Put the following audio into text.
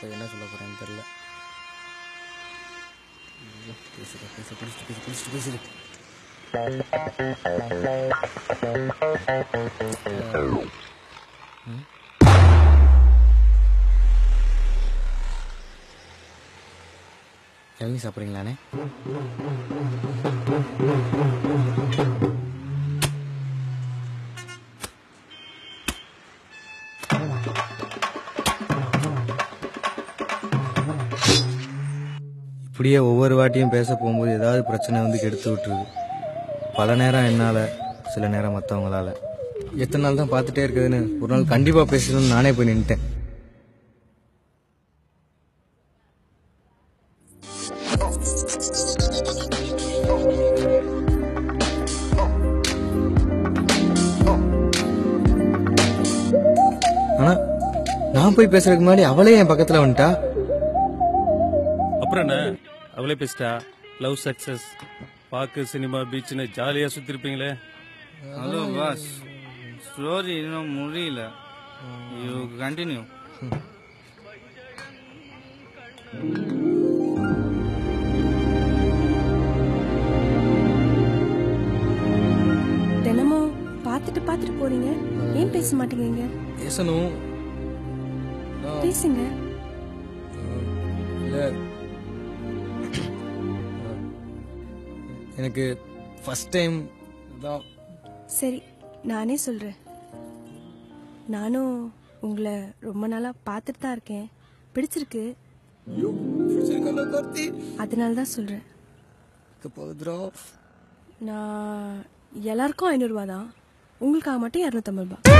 இப்போ என்ன சொல்ல போகிறேன்னு தெரில. பேசுது. இளநீ சாப்பிட்றீங்களாண்ணே? இப்படியே ஒவ்வொரு வாட்டியும் பேச போகும்போது ஏதாவது பிரச்சனை வந்து கெடுத்து விட்டுருது. பல நேரம் என்னால், சில நேரம் மற்றவங்களால. எத்தனை நாள் தான் பார்த்துட்டே இருக்குதுன்னு ஒரு நாள் கண்டிப்பாக பேசணும்னு நானே போய் நின்ட்டேன். ஆனா நான் போய் பேசுறதுக்கு முன்னாடி அவளே என் பக்கத்துல வந்துட்டா. அப்புறம் என்ன, அவளே பேசிட்டா. லவ் சக்சஸ், பார்க்கு, சினிமா, பீச்னு ஜாலியா சுத்திருப்பீங்களே. ஹலோ பாஸ், ஸ்டோரி இன்னும் முடியல. You continue. தினமும் பார்த்துட்டு போறீங்க, ஏன் பேச மாட்டேங்கிறீங்க? பேசணும். பேசுங்க. இல்ல, எனக்கு ஃபர்ஸ்ட் டைம் தான். சரி, நானே சொல்றேன். நானும் உங்களை ரொம்ப நாளா பார்த்துட்டு தான் இருக்கேன். பிடிச்சிருக்கு, அதனால தான் சொல்றேன். நான் எல்லாருக்கும் 500 ரூபா தான், உங்களுக்காக மட்டும் 250 ரூபாய்.